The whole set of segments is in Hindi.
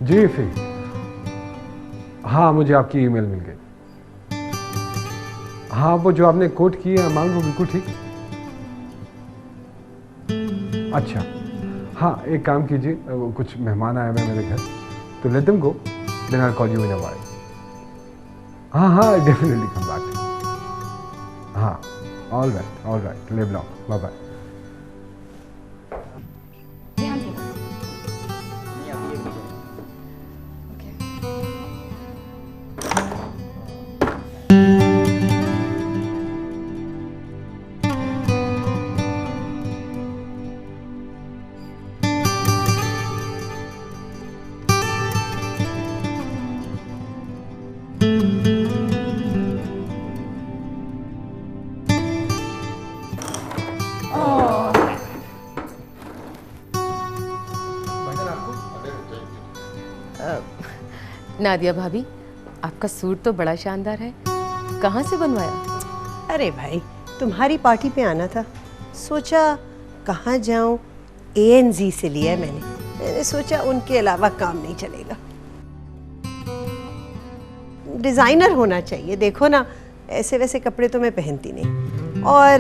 जी फिर, हाँ मुझे आपकी ईमेल मिल गई। हाँ वो जो आपने कोट की है अमाउंट वो बिल्कुल ठीक। अच्छा हाँ, एक काम कीजिए, वो कुछ मेहमान आए हुए हैं मेरे घर, तो let them go, then I call you in a while. हाँ हाँ, डेफिनेटली कम बैक। हाँ, all right, live long, bye bye. Nadia भाभी, आपका सूट तो बड़ा शानदार है, कहाँ से बनवाया? अरे भाई, तुम्हारी पार्टी पे आना था, सोचा कहाँ जाऊं, ANZ से लिया मैंने सोचा उनके अलावा काम नहीं चलेगा, डिज़ाइनर होना चाहिए। देखो ना, ऐसे वैसे कपड़े तो मैं पहनती नहीं। और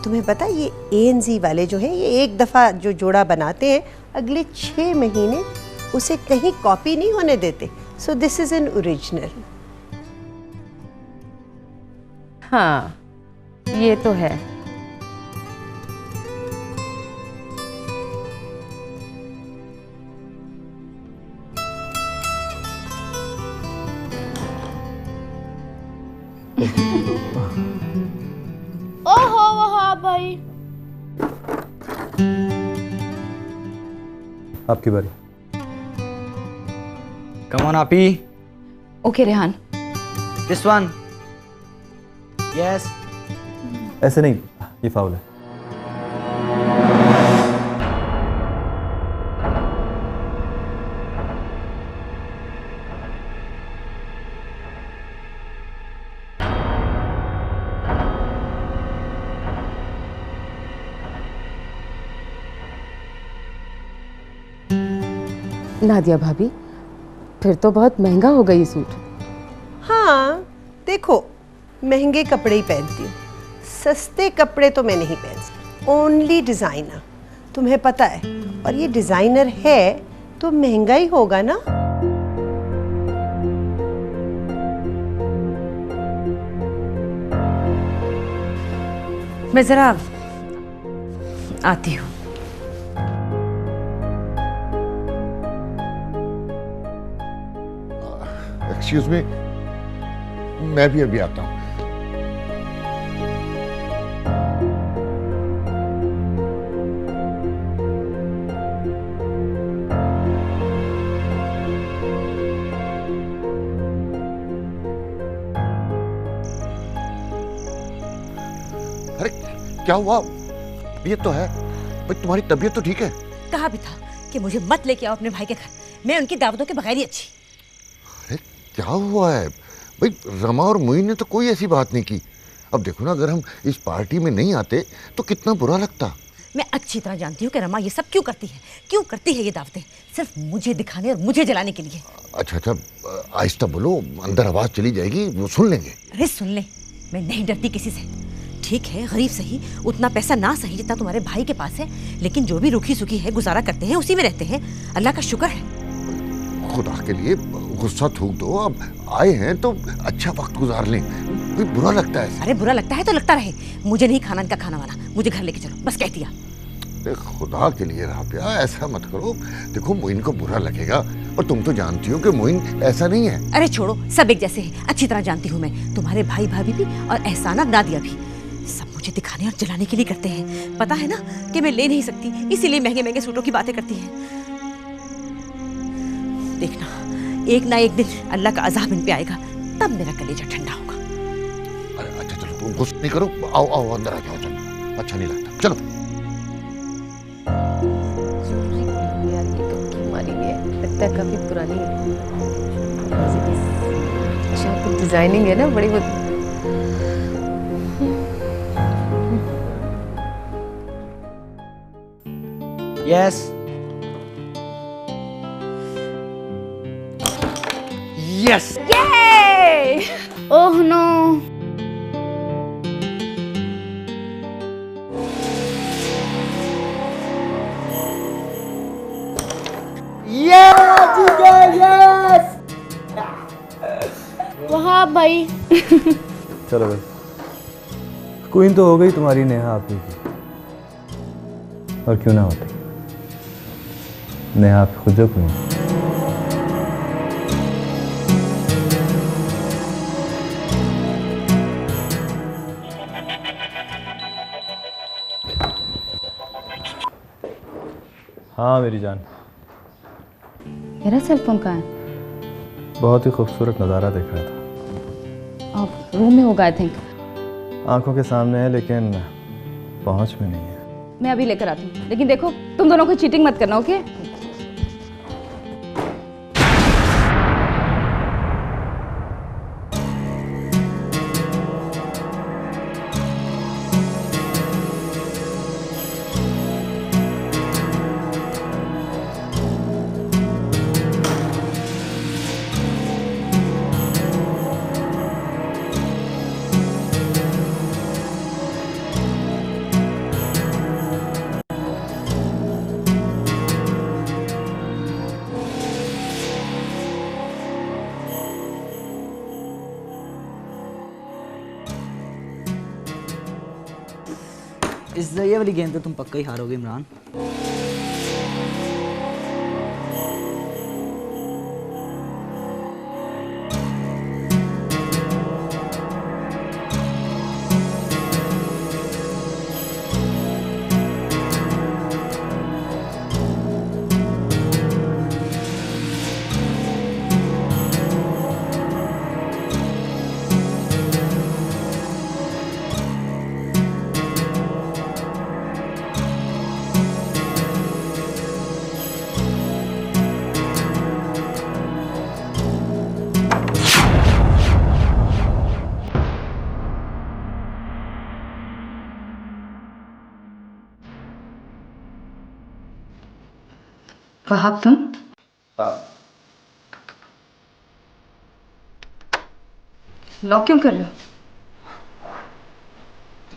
तुम्हें पता ये ANZ वाले जो हैं, ये एक दफ़ा जो जोड़ा बनाते हैं अगले 6 महीने उसे कहीं कॉपी नहीं होने देते। So this is an original. हाँ ये तो है। ओहो वहाँ भाई, आपकी बारी। Come on, Api. Okay Rehan. This one. Yes. ऐसे नहीं, ये फाउल है। नादिया भाभी, फिर तो बहुत महंगा हो गई सूट। हाँ देखो, महंगे कपड़े ही पहनती हूँ, सस्ते कपड़े तो मैं नहीं पहनती, ओनली डिज़ाइनर। तुम्हें पता है, और ये डिज़ाइनर है तो महंगा ही होगा ना। मैं जरा आती हूँ। एक्सक्यूज मी, मैं भी अभी आता हूँ। अरे क्या हुआ? ये तो है भाई, तुम्हारी तबीयत तो ठीक है? कहा भी था कि मुझे मत लेके आओ अपने भाई के घर, मैं उनकी दावतों के बगैर ही अच्छी। अरे क्या हुआ है भाई? रमा और मोइन ने तो कोई ऐसी बात नहीं की। अब देखो ना, अगर हम इस पार्टी में नहीं आते तो कितना बुरा लगता। मैं अच्छी तरह जानती हूँ कि रमा ये सब क्यों करती है ये दावतें, सिर्फ मुझे दिखाने और मुझे जलाने के लिए। अच्छा, आहिस्ता बोलो, अंदर आवाज चली जाएगी, वो सुन लेंगे। अरे सुन ले, मैं नहीं डरती किसी से। ठीक है, गरीब सही, उतना पैसा ना सही जितना तुम्हारे भाई के पास है, लेकिन जो भी रूखी सूखी है गुजारा करते हैं, उसी में रहते हैं। अल्लाह का शुक्र है। खुदा के लिए गुस्सा थूक दो, अब आए हैं तो अच्छा वक्त गुजार लें। कोई बुरा लगता है? अरे बुरा लगता है तो लगता रहे, मुझे नहीं खाना इनका खाना वाना, मुझे घर लेके चलो, बस कह दिया। खुदा के लिए राबिया, ऐसा मत करो। देखो मोइन को बुरा लगेगा, और तुम तो जानती हो कि मोइन ऐसा नहीं है। अरे छोड़ो, सब एक जैसे हैं, अच्छी तरह जानती हूँ मैं। तुम्हारे भाई भाभी भी और एहसाना नादिया भी, सब मुझे दिखाने और जलाने के लिए करते हैं। पता है ना कि मैं ले नहीं सकती, इसीलिए महंगे महंगे सूटों की बातें करती हैं। देखना, एक ना एक दिन अल्लाह का अजाब इन पे आएगा, तब मेरा कलेजा ठंडा होगा। अरे अच्छा चलो, तुम गुस्सा नहीं करो, आओ आओ अंदर आ जाओ, चलो, अच्छा नहीं लगता, चलो। यार ये तो हमारी भी है, लगता है काफी पुरानी है। अच्छा तो डिजाइनिंग है ना, बड़ी Yes. यस। Oh no. वाह भाई। चलो भाई, क्वीन तो हो गई तुम्हारी नेहा आपी की। और क्यों ना होती, नेहा आप खुद जो क्वीन। हाँ मेरी जान। मेरा सेल फोन कहाँ है? बहुत ही खूबसूरत नज़ारा देख रहा था। आप रूम में होगा आई थिंक। आंखों के सामने है लेकिन पहुंच में नहीं है। मैं अभी लेकर आती हूँ, लेकिन देखो तुम दोनों को चीटिंग मत करना, ओके? इस ये वाली गेम तो तुम पक्का ही हारोगे इमरान। वहाब तुम? लॉक क्यों कर रहे हो?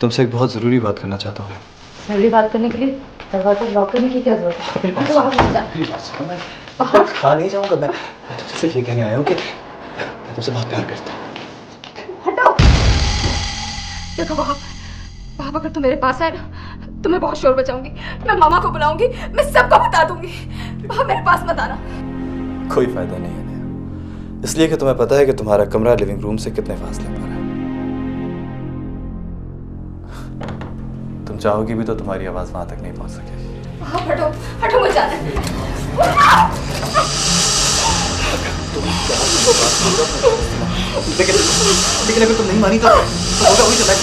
तुमसे एक बहुत ज़रूरी बात करना चाहता हूँ। जरूरी बात करने के लिए दरवाजा लॉक करने की क्या जरूरत है? खा नहीं जाऊंगा मैं तुमसे सिर्फ ये कहने आया हूँ कि मैं तुमसे बहुत प्यार करता हूँ। हटाओ। देखो वहाब, वहाब अगर तुम मेरे पास आए ना तो मैं बहुत शोर बचाऊंगी, मैं मामा को बुलाऊंगी, मैं सबको बता दूंगी। वहाब मेरे पास मत आना। कोई फायदा नहीं है नेहा, इसलिए कि तुम्हें पता है कि तुम्हारा कमरा लिविंग रूम से कितने फासले पर है। तुम चाहोगी भी तो तुम्हारी आवाज वहां तक नहीं पहुंच सकेगी। वहाब हटो, हटो मुझे जाना है। लेकिन अगर तुम नहीं मानी तो होगा वही चला।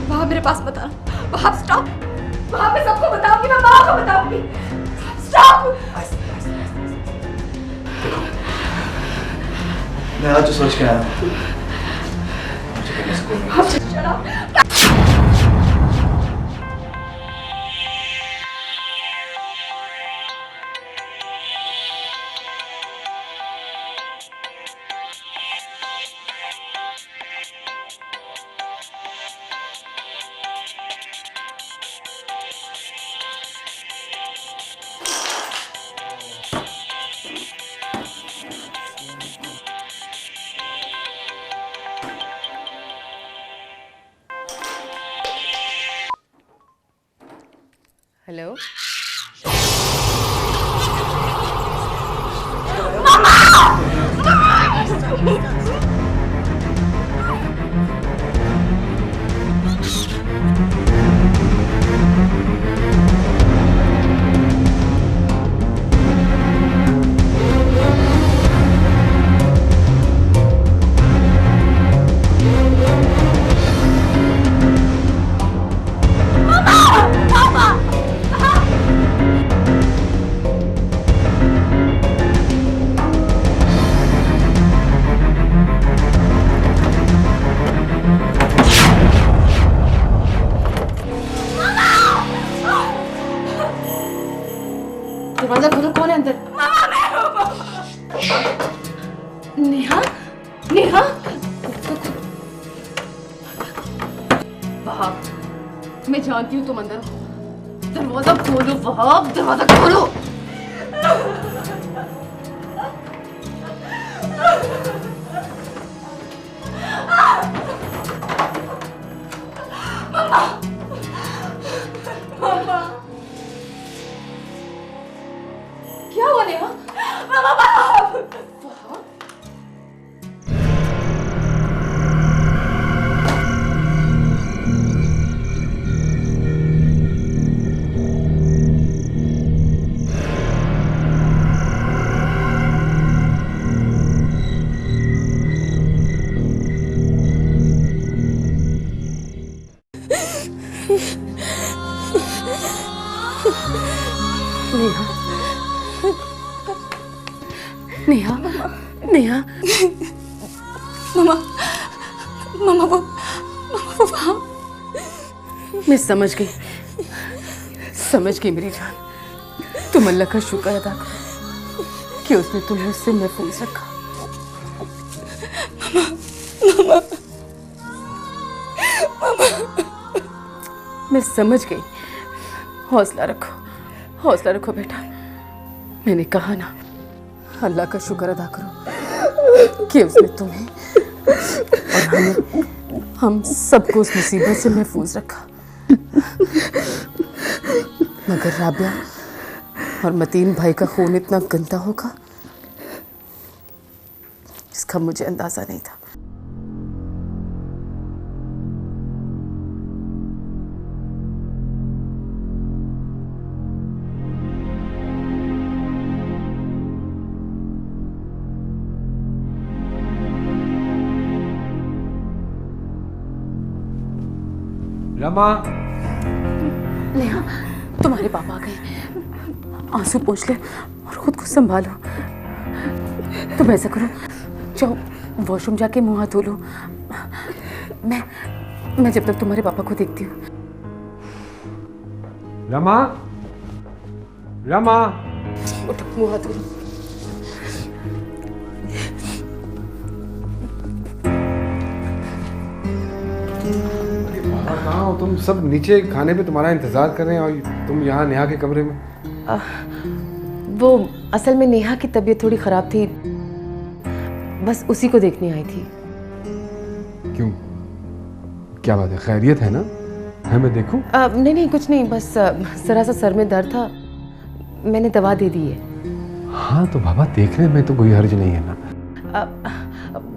वहाब मेरे पास मत आना। वहाब स्टॉप। वहाब मैं सबको बताऊंगी, मैं माँ को बताऊंगी। स्टॉप। मैं आज जो सोच के आया हूँ मुझे करने से कोई नहीं। हेलो मामा! नेहा, नेहा, वहाब, मैं जानती हूँ तुम अंदर हो। दरवाजा खोलो वहाब, दरवाजा खोलो। मम्मा, मम्मा, क्या हुआ नेहा? मम्मा, वहाब, वहाब। नेहा, नेहा, मम्मा, मम्मा वो वहाँ। मैं समझ गई मेरी जान। तुम अल्लाह का शुक्र अदा करो कि उसने तुम्हें उससे महफूज रखा। मैं समझ गई। हौसला रखो बेटा। मैंने कहा ना, अल्लाह का शुक्र अदा करो कि उसने तुम्हें और हम सबको उस मुसीबत से महफूज रखा। मगर राबिया और मतीन भाई का खून इतना गंदा होगा, इसका मुझे अंदाजा नहीं था। रमा, नेहा, तुम्हारे पापा आ गए। आंसू पोंछ ले और खुद को संभालो। तुम ऐसा करो, जाओ वॉशरूम जाके मुंह हाथ धो लो। मैं जब तक तुम्हारे पापा को देखती हूँ। रमा, रमा, उठो, मुंह हाथ धो लो। कहाँ हो तुम? सब नीचे खाने पे तुम्हारा इंतजार कर रहे हैं और तुम यहाँ नेहा के कमरे में। वो असल में नेहा की तबीयत थोड़ी खराब थी, बस उसी को देखने आई थी। क्यों, क्या बात है? खैरियत है ना? है मैं देखूं? नहीं कुछ नहीं, बस जरा सा सर में दर्द था, मैंने दवा दे दी है। हाँ तो बाबा देखने में तो कोई हर्ज नहीं है ना।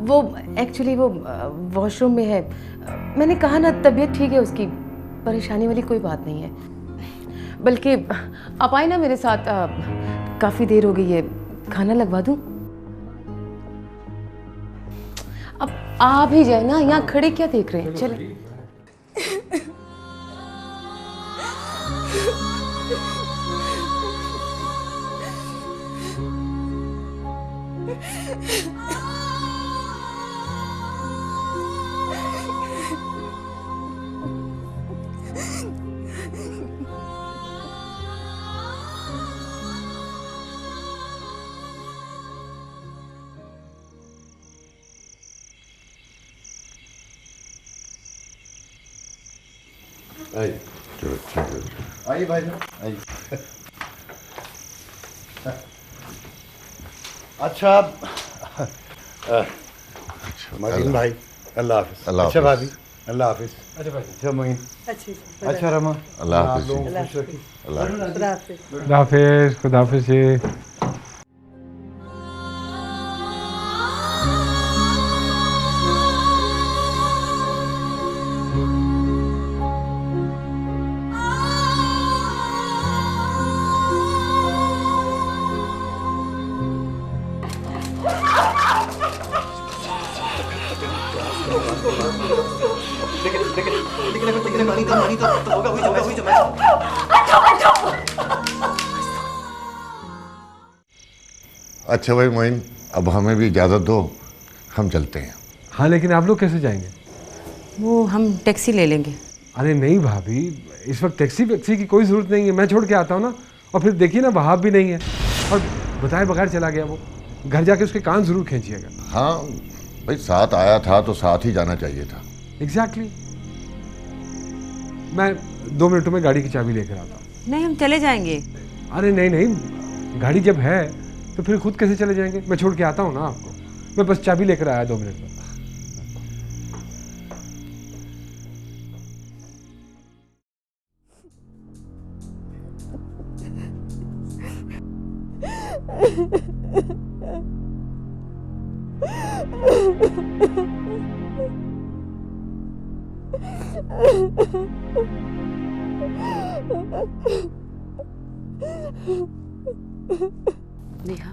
वो एक्चुअली वो वॉशरूम में है। मैंने कहा ना, तबीयत ठीक है उसकी, परेशानी वाली कोई बात नहीं है। बल्कि आप आए ना मेरे साथ, काफ़ी देर हो गई है, खाना लगवा दूं? अब आ भी जाए ना, यहाँ खड़े क्या देख रहे हैं? चले। आइए भाई, आइए। अच्छा मतीन भाई, अल्लाह हाफिज़। अच्छा भाभी, अल्लाह हाफिज़। अच्छा भाई, अच्छा मोइन, अच्छा रमा, अल्लाह हाफिज़। खुदा हाफिज़, खुदा हाफिज़ जी। अच्छा भाई मोइन, अब हमें भी इजाज़त दो, हम चलते हैं। हाँ लेकिन आप लोग कैसे जाएंगे? वो हम टैक्सी ले लेंगे। अरे नहीं भाभी, इस वक्त टैक्सी वैक्सी की कोई ज़रूरत नहीं है, मैं छोड़ के आता हूँ ना। और फिर देखिए ना, वहाब भी नहीं है और बताए बगैर चला गया वो। घर जाके उसके कान जरूर खींचिएगा। हाँ भाई, साथ आया था तो साथ ही जाना चाहिए था। एग्जैक्टली। मैं 2 मिनटों में गाड़ी की चाबी लेकर आता हूँ। नहीं, हम चले जाएंगे। अरे नहीं नहीं, गाड़ी जब है तो फिर खुद कैसे चले जाएंगे? मैं छोड़ के आता हूँ ना आपको। मैं बस चाबी लेकर आया 2 मिनट में। नेहा,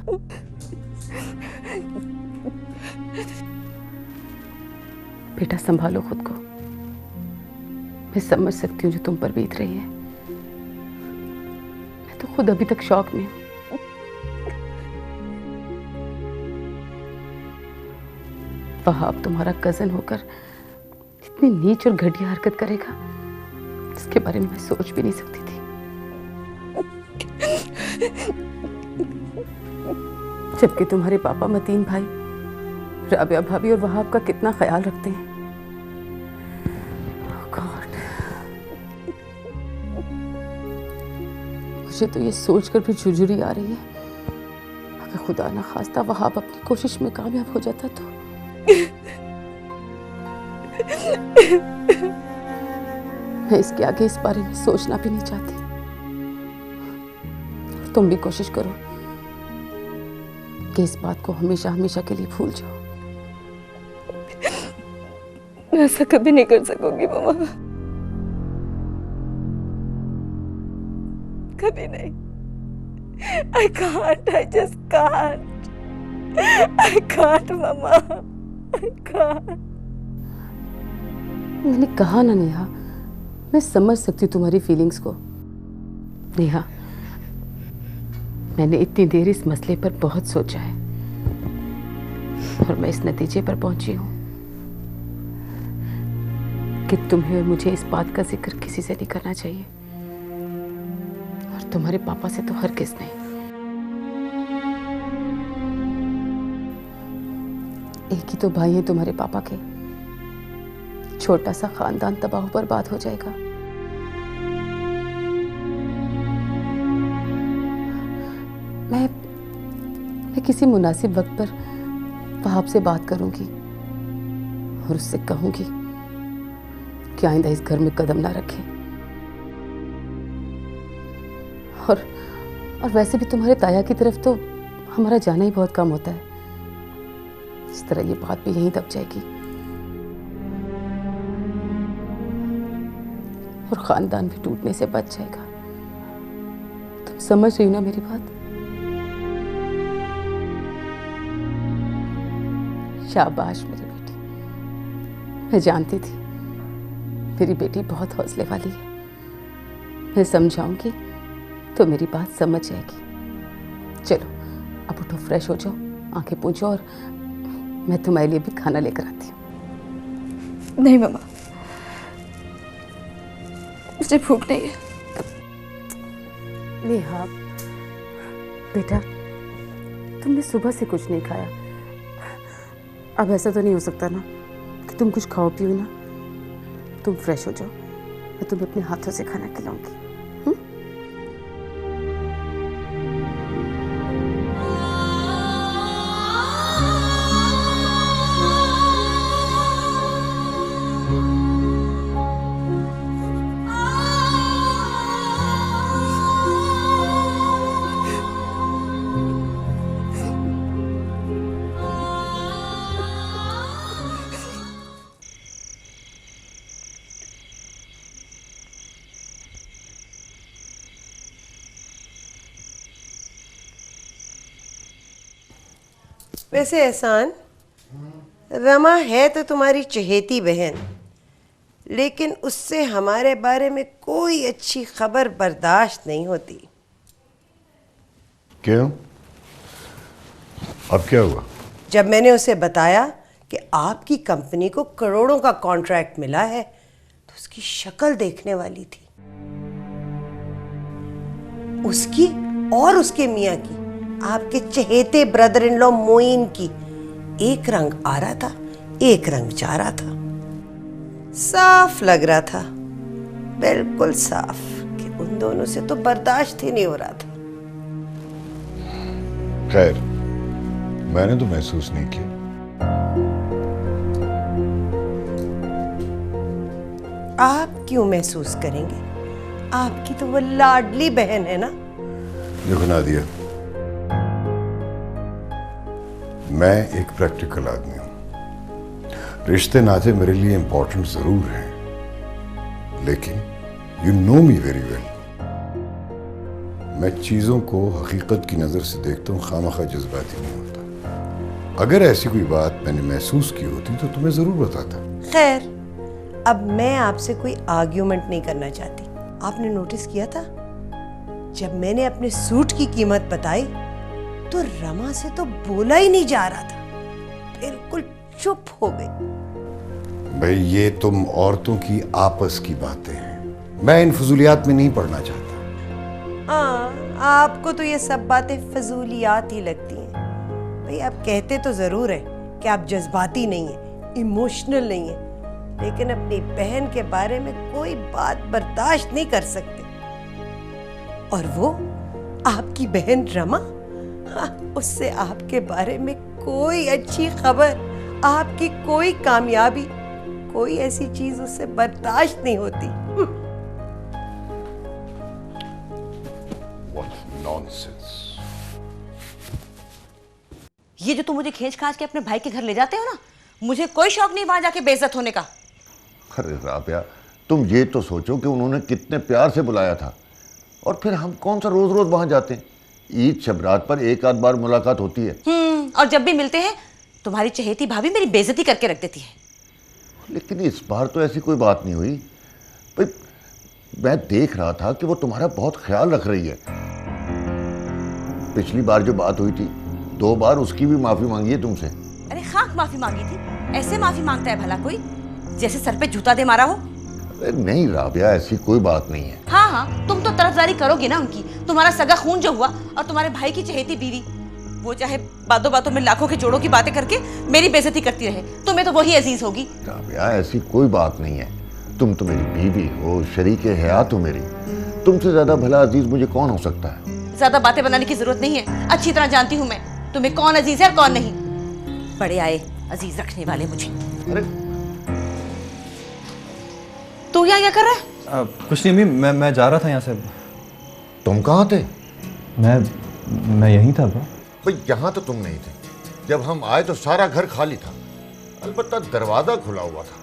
बेटा संभालो खुद को। मैं समझ सकती हूँ जो तुम पर बीत रही है। मैं तो खुद अभी तक शॉक में हूँ। वहाब तुम्हारा कजन होकर इतनी नीच और घटिया हरकत करेगा, इसके बारे में मैं सोच भी नहीं सकती थी। जबकि तुम्हारे पापा मतीन भाई राबिया भाभी और वहाब का कितना ख्याल रखते हैं। Oh God. मुझे तो ये सोचकर भी झुरझुरी आ रही है, अगर खुदा ना खास्ता वहाब अपनी कोशिश में कामयाब हो जाता तो। मैं इसके आगे इस बारे में सोचना भी नहीं चाहती। और तुम भी कोशिश करो कि इस बात को हमेशा हमेशा के लिए भूल जाओ। मैं ऐसा कभी नहीं कर सकूंगी मामा, कभी नहीं। I can't, I just can't. I can't mama, I can't. मैंने कहा ना नेहा, मैं समझ सकती हूँ तुम्हारी फीलिंग्स को। नेहा, मैंने इतनी देर इस मसले पर बहुत सोचा है और मैं इस नतीजे पर पहुंची हूँ कि तुम्हें और मुझे इस बात का जिक्र किसी से नहीं करना चाहिए, और तुम्हारे पापा से तो हरगिज़ नहीं। एक ही तो भाई है तुम्हारे पापा के, छोटा सा खानदान तबाह बर्बाद हो जाएगा। मैं किसी मुनासिब वक्त पर वहाब से बात करूंगी और उससे कहूंगी कि आइंदा इस घर में कदम ना रखें। और वैसे भी तुम्हारे ताया की तरफ तो हमारा जाना ही बहुत कम होता है। इस तरह ये बात भी यहीं दब जाएगी और खानदान भी टूटने से बच जाएगा। तुम समझ रही हो ना मेरी बात? शाबाश मेरी बेटी। मैं जानती थी मेरी बेटी बहुत हौसले वाली है। मैं समझाऊंगी तो मेरी बात समझ जाएगी। चलो अब उठो, फ्रेश हो जाओ, आंखें पोंछो और मैं तुम्हारे लिए भी खाना लेकर आती हूँ। नहीं मामा, मुझे भूख नहीं है। नेहा बेटा, तुमने सुबह से कुछ नहीं खाया। अब ऐसा तो नहीं हो सकता ना कि तुम कुछ खाओ पियो ना। तुम फ्रेश हो जाओ, मैं तुम्हें अपने हाथों से खाना खिलाऊंगी। वैसे एहसान, रमा है तो तुम्हारी चहेती बहन, लेकिन उससे हमारे बारे में कोई अच्छी खबर बर्दाश्त नहीं होती। क्यों? अब क्या हुआ? जब मैंने उसे बताया कि आपकी कंपनी को करोड़ों का कॉन्ट्रैक्ट मिला है तो उसकी शक्ल देखने वाली थी। उसकी और उसके मियाँ की आपके चहेते ब्रदर इन लॉ मोइन की। एक रंग आ रहा था, एक रंग जा रहा था। साफ लग रहा था, बिल्कुल साफ, कि उन दोनों से तो बर्दाश्त ही नहीं हो रहा था। खैर, मैंने तो महसूस नहीं किया। आप क्यों महसूस करेंगे? आपकी तो वो लाडली बहन है ना। देखो नादिया, मैं एक प्रैक्टिकल आदमी हूं। रिश्ते नाते मेरे लिए इंपॉर्टेंट जरूर हैं, लेकिन you know me very well. मैं चीजों को हकीकत की नजर से देखता हूं, खामखा जज्बाती नहीं होता। अगर ऐसी कोई बात मैंने महसूस की होती तो तुम्हें जरूर बताता। खैर, अब मैं आपसे कोई आर्ग्यूमेंट नहीं करना चाहती। आपने नोटिस किया था जब मैंने अपने सूट की कीमत बताई तो रमा से तो बोला ही नहीं जा रहा था, बिल्कुल चुप हो गई। भाई, ये तुम औरतों की आपस की बातें हैं, मैं इन फजूलियात में नहीं पढ़ना चाहता। हाँ, आपको तो ये सब बातें फजूलियात ही लगती हैं। भाई, आप कहते तो जरूर है कि आप जज्बाती नहीं है, इमोशनल नहीं है, लेकिन अपनी बहन के बारे में कोई बात बर्दाश्त नहीं कर सकते। और वो आपकी बहन रमा, हाँ, उससे आपके बारे में कोई अच्छी खबर, आपकी कोई कामयाबी, कोई ऐसी चीज उससे बर्दाश्त नहीं होती। What nonsense. ये जो तुम मुझे खींच खांच के अपने भाई के घर ले जाते हो ना, मुझे कोई शौक नहीं वहां जाके बेइज्जत होने का। अरे राबिया, तुम ये तो सोचो कि उन्होंने कितने प्यार से बुलाया था, और फिर हम कौन सा रोज रोज वहां जाते हैं। ईद शबरात पर एक आध बार मुलाकात होती है। और जब भी मिलते हैं तुम्हारी चहेती भाभी मेरी बेइज्जती करके रख देती है। लेकिन इस बार तो ऐसी कोई बात नहीं हुई। भाई, मैं देख रहा था कि वो तुम्हारा बहुत ख्याल रख रही है। पिछली बार जो बात हुई थी, 2 बार उसकी भी माफी मांगी है तुमसे। अरे खाक माफी मांगी थी? ऐसे माफी मांगता है भला कोई, जैसे सर पे जूता दे मारा हो? अरे नहीं राबिया, ऐसी कोई बात नहीं है। हाँ हाँ, तुम तो तरफदारी करोगे ना उनकी। तुम्हारा सगा खून जो हुआ और तुम्हारे भाई की चहेती बीवी, वो चाहे बातों बातों में लाखों के जोड़ों की बातें करके मेरी बेइज्जती करती रहे, तुम्हें तो वही अजीज होगी। राबिया, ऐसी कोई बात नहीं है। तुम तो मेरी बीवी हो, शरीके हयात हो मेरी। तुमसे ज्यादा भला अजीज मुझे कौन हो सकता है? ज्यादा बातें बनाने की जरूरत नहीं है, अच्छी तरह जानती हूँ मैं तुम्हें कौन अजीज है और कौन नहीं। बड़े आए अजीज रखने वाले मुझे। अरे तू यहाँ क्या कर रहा है? कुछ नहीं अम्मी, मैं जा रहा था यहाँ से। तुम कहाँ थे? मैं यहीं था। भाई, यहाँ तो तुम नहीं थे। जब हम आए तो सारा घर खाली था, अलबत्ता दरवाजा खुला हुआ था।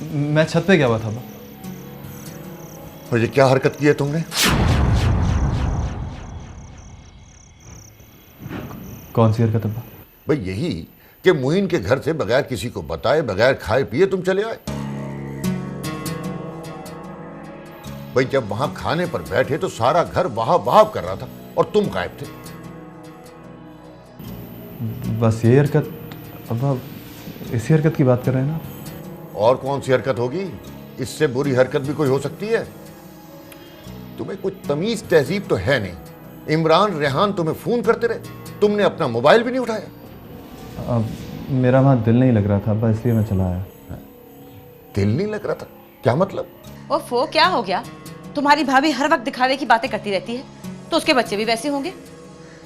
मैं छत पे गया हुआ था। और ये क्या हरकत की है तुमने? कौन सी हरकत अब्बा? भाई, यही कि मुइन के घर से बगैर किसी को बताए, बगैर खाए पिए तुम चले आए। भाई, जब वहां खाने पर बैठे तो सारा घर वहाब वहाब कर रहा था और तुम गायब थे। बस ये हरकत अब्बा, इसी हरकत की बात कर रहे हैं ना? और कौन सी हरकत होगी? इससे बुरी हरकत भी कोई हो सकती है? तुम्हें कुछ तमीज तहजीब तो है नहीं। इमरान रेहान तुम्हें फोन करते रहे, तुमने अपना मोबाइल भी नहीं उठाया। मेरा वहां दिल नहीं लग रहा था अब्बा, इसलिए मैं चला आया। दिल नहीं लग रहा था? क्या मतलब? ओफो, क्या हो गया? तुम्हारी भाभी हर वक्त दिखावे की बातें करती रहती है, तो उसके बच्चे भी वैसे होंगे।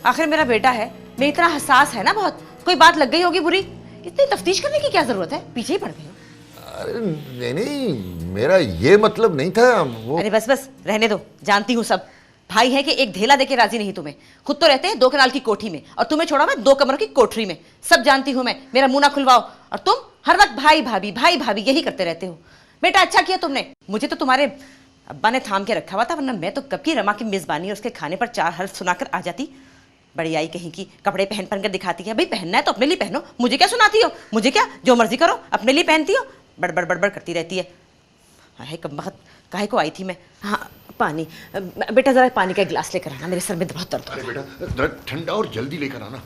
आखिर मेरा बेटा है, मैं इतना हसास है ना बहुत, कोई बात लग गई होगी बुरी, इतनी तफ्तीश करने की क्या जरूरत है? पीछे ही पड़ गई हो। अरे नहीं, मेरा ये मतलब नहीं था वो। अरे बस बस रहने दो, जानती हूँ सब। भाई है कि एक ढेला देके राजी नहीं तुम्हें। खुद तो रहते हैं 2 कनाल की कोठी में और तुम्हें छोड़ा मैं 2 कमरों की कोठरी में। सब जानती हूँ मैं, मेरा मुंह ना खुलवाओ। और तुम हर वक्त भाई भाभी यही करते रहते हो। बेटा, अच्छा किया तुमने, मुझे तो तुम्हारे अब्बा ने थाम के रखा हुआ था, वरना मैं तो कब की रमा की मेजबानी और उसके खाने पर 4 हर्फ सुनाकर आ जाती। बड़ी आई कहीं की कपड़े पहन कर दिखाती है। भाई, पहनना है तो अपने लिए पहनो, मुझे क्या सुनाती हो? मुझे क्या, जो मर्जी करो, अपने लिए पहनती हो। बड़बड़ करती रहती है। हाय कमबख्त, काहे को आई थी मैं? हाँ, पानी। बेटा, जरा पानी का गिलास लेकर आना, मेरे सर में बहुत दर्द। अरे बेटा, जरा ठंडा और जल्दी लेकर आना।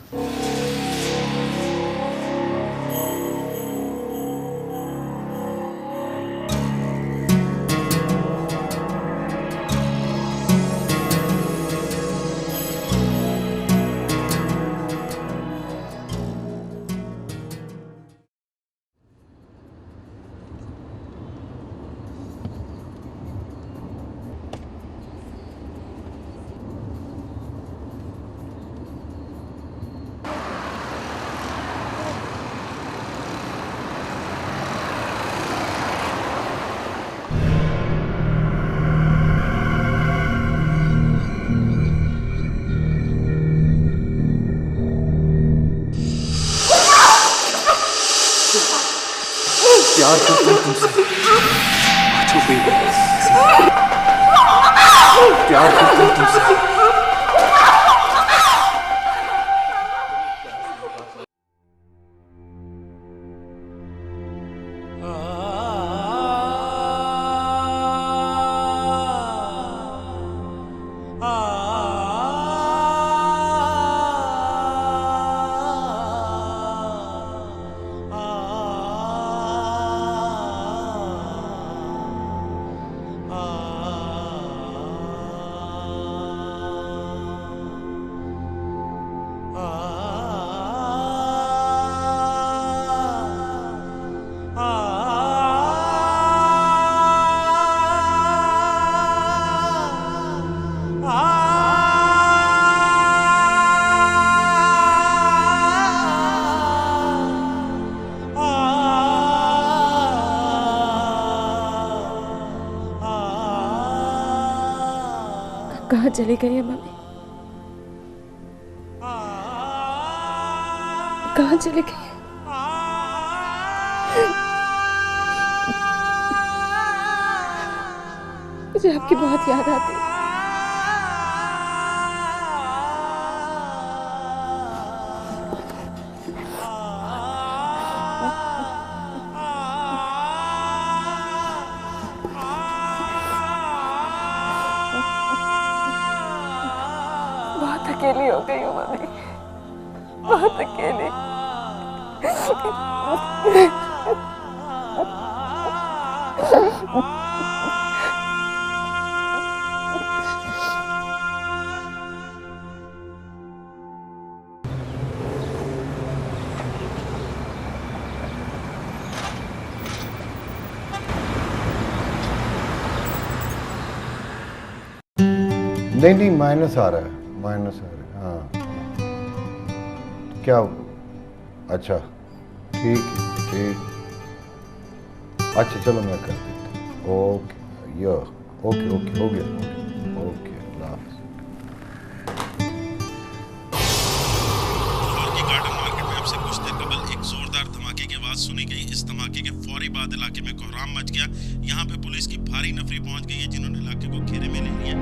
प्यार करता हूँ तुमसे। चुप ही प्यार करता हूँ तुमसे। कहाँ चली गई है मम्मी? कहाँ चली गई है? मुझे आपकी बहुत याद आती है। बहुत अकेली हो गई हूँ मम्मी, बहुत अकेली। नहीं माइनस आ रहा है, माइनस आ रहा है। हाँ क्या? अच्छा ठीक है, ठीक। अच्छा चलो मैं कर देता हूँ। ओके या ओके ओके हो गया, ओके अल्लाह हाफ़िज़। गार्डन मार्केट में अब से कुछ देर कबल एक जोरदार धमाके की आवाज सुनी गई। इस धमाके के फौरी बाद इलाके में कोहराम मच गया। यहाँ पे पुलिस की भारी नफरी पहुंच गई है, जिन्होंने इलाके को घेरे में ले लिया।